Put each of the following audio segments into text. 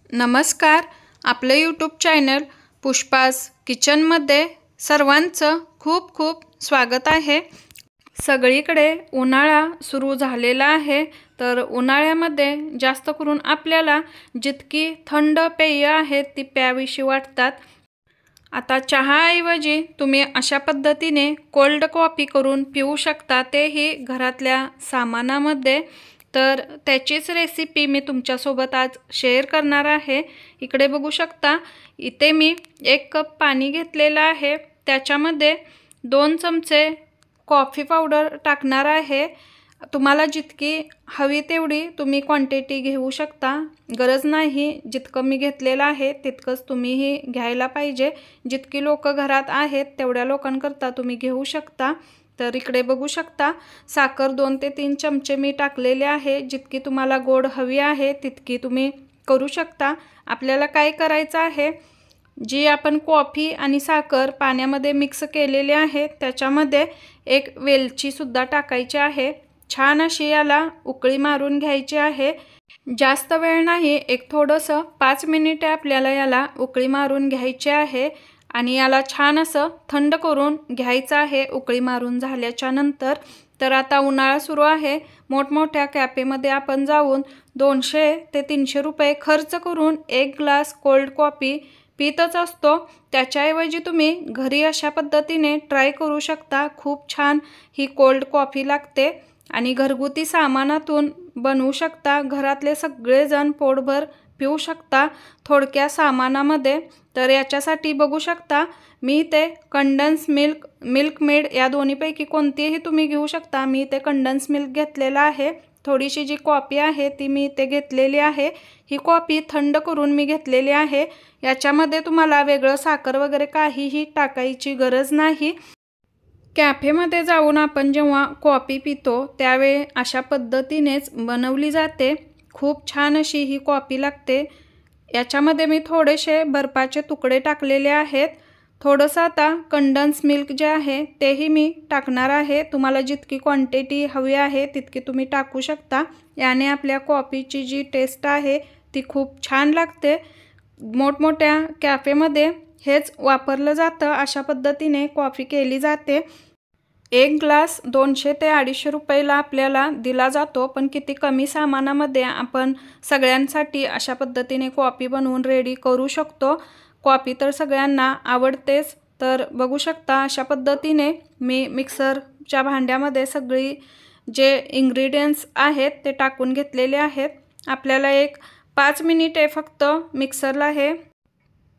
नमस्कार. आपलं YouTube channel Pushpa's किचनमध्ये सर्वांचं खूप खूप स्वागत आहे. सगळीकडे उन्हाळा सुरू झालेला आहे, तर उन्हाळ्यामध्ये जास्त करून आपल्याला जितकी थंड पेय आहेत ती प्यावीशी वाटतात. आता चहाऐवजी तुम्ही अशा पद्धतीने कोल्ड कॉफी करून पिऊ शकता, तेही घरातल्या सामानामध्ये. तर त्याचीच रेसिपी मी तुमच्यासोबत आज शेअर करणार आहे. इकडे बघू शकता, इथे मी 1 कप पाणी घेतलेलं आहे. त्याच्यामध्ये 2 चमचे कॉफी पावडर टाकणार आहे. तुम्हाला जितकी हवी तेवढी तुम्ही क्वांटिटी घेऊ शकता. गरज नाही जितकं मी घेतलेलं आहे तितकंच तुम्हीही घ्यायला पाहिजे. जितकी लोक घरात आहेत तेवढ्या लोकांकरता तुम्ही घेऊ शकता. तर इकडे बघू शकता, साखर 2 ते 3 चमचे मी टाकलेले आहे. जितकी तुम्हाला गोड हवी आहे तितकी तुम्ही करू शकता. आपल्याला काय करायचं आहे, जी आपण कॉफी आणि साखर पाण्यामध्ये मिक्स केलेली आहे त्याच्यामध्ये एक वेलचीसुद्धा टाकायची आहे. छान अशी याला उकळी मारून घ्यायची आहे. जास्त वेळ नाही, एक थोडंसं 5 मिनिटे आपल्याला याला उकळी मारून घ्यायची आहे आणि याला छान असं थंड करून घ्यायचं आहे उकळी मारून झाल्याच्या नंतर. तर आता उन्हाळा सुरू आहे, मोठमोठ्या कॅफेमध्ये आपण जाऊन 200 ते 300 रुपये खर्च करून 1 ग्लास कोल्ड कॉफी पितच असतो. त्याच्याऐवजी तुम्ही घरी अशा पद्धतीने ट्राय करू शकता. खूप छान ही कोल्ड कॉफी लागते आणि घरगुती सामानातून बनवू शकता. घरातले सगळेजण पोटभर पिऊ शकता थोडक्या सामानामध्ये. तर याच्यासाठी बघू शकता, मी ते कंडेन्स मिल्क, मिल्क मेड या दोन्हीपैकी कोणतीही तुम्ही घेऊ शकता. मी ते कंडेन्स मिल्क घेतलेला आहे. थोडीशी जी कॉफी आहे ती मी ते घेतलेली आहे. ही कॉफी थंड करून मी घेतलेली आहे. याच्यामध्ये तुम्हाला वेगळं साखर वगैरे काहीही टाकायची गरज नाही. कॅफेमध्ये जाऊन आपण जेव्हा कॉफी पितो त्यावेळी अशा पद्धतीनेच बनवली जाते. खूप छान अशी ही कॉफी लागते. याच्यामध्ये मी थोडेसे बर्फाचे तुकडे टाकलेले आहेत. थोडंसं आता कंडेन्स मिल्क जे आहे तेही मी टाकणार आहे. तुम्हाला जितकी क्वांटिटी हवी आहे तितकी तुम्ही टाकू शकता. याने आपल्या कॉफीची जी टेस्ट आहे ती खूप छान लागते. मोठमोठ्या कॅफेमध्ये हेच वापरलं जातं. अशा पद्धतीने कॉफी केली जाते. 1 ग्लास 200 ते 250 रुपयाला आपल्याला दिला जातो, पण किती कमी सामानामध्ये आपण सगळ्यांसाठी अशा पद्धतीने कॉफी बनवून रेडी करू शकतो. कॉफी तर सगळ्यांना आवडतेच. तर बघू शकता, अशा पद्धतीने मी मिक्सरच्या भांड्यामध्ये सगळी जे इंग्रेडियंट्स आहेत ते टाकून घेतलेले आहेत. आपल्याला एक 5 मिनिटे फक्त मिक्सरला हे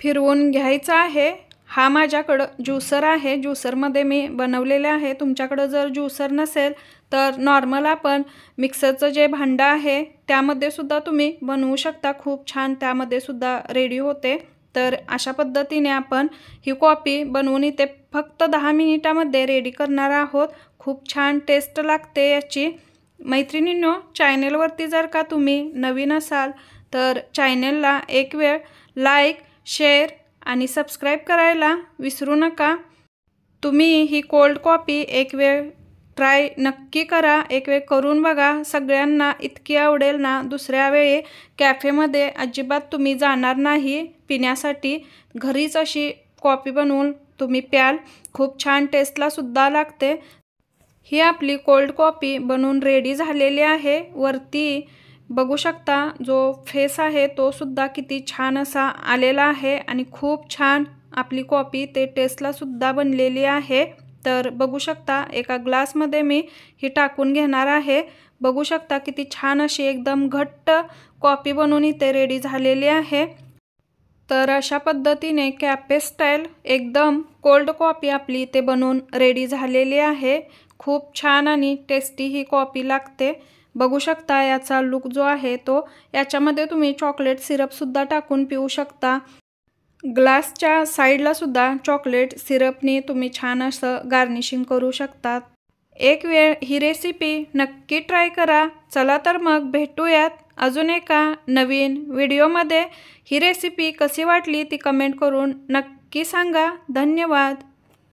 फिरवून घ्यायचं आहे. हा माझ्याकडं ज्यूसर आहे. ज्यूसरमध्ये मी बनवलेले आहे. तुमच्याकडं जर ज्यूसर नसेल तर नॉर्मल आपण मिक्सरचं जे भांडं आहे त्यामध्ये सुद्धा तुम्ही बनवू शकता. खूप छान त्यामध्ये सुद्धा रेडी होते. तर अशा पद्धतीने आपण ही कॉफी बनवून इथे फक्त 10 मिनिटामध्ये रेडी करणार आहोत. खूप छान टेस्ट लागते याची. मैत्रिणींनो, चॅनलवरती जर का तुम्ही नवीन असाल तर चॅनलला एक वेळ लाईक, शेअर आणि सबस्क्राईब करायला विसरू नका. तुम्ही ही कोल्ड कॉफी एक वेळ ट्राय नक्की करा. एक वेळ करून बघा. सगळ्यांना इतकी आवडेल ना, दुसऱ्या वेळी कॅफेमध्ये अजिबात तुम्ही जाणार नाही पिण्यासाठी. घरीच अशी कॉफी बनवून तुम्ही प्याल. खूप छान टेस्टलासुद्धा लागते. ही आपली कोल्ड कॉफी बनवून रेडी झालेली आहे. वरती बघू शकता जो फेस आहे तो सुद्धा किती छान असा आलेला आहे आणि खूप छान आपली कॉफी ते टेस्टलासुद्धा बनलेली आहे. तर बघू शकता, एका ग्लासमध्ये मी ही टाकून घेणार आहे. बघू शकता किती छान अशी एकदम घट्ट कॉफी बनवून इथे रेडी झालेली आहे. तर अशा पद्धतीने कॅफे स्टाईल एकदम कोल्ड कॉफी आपली इथे बनवून रेडी झालेली आहे. खूप छान आणि टेस्टी ही कॉफी लागते. बघू शकता याचा लुक जो आहे तो, याच्यामध्ये तुम्ही चॉकलेट सिरपसुद्धा टाकून पिऊ शकता. ग्लासच्या साईडला सुद्धा चॉकलेट सिरपनी तुम्ही छान असं गार्निशिंग करू शकतात. एक वेळ ही रेसिपी नक्की ट्राय करा. चला तर मग भेटूयात अजून एका नवीन व्हिडिओमध्ये. ही रेसिपी कशी वाटली ती कमेंट करून नक्की सांगा. धन्यवाद.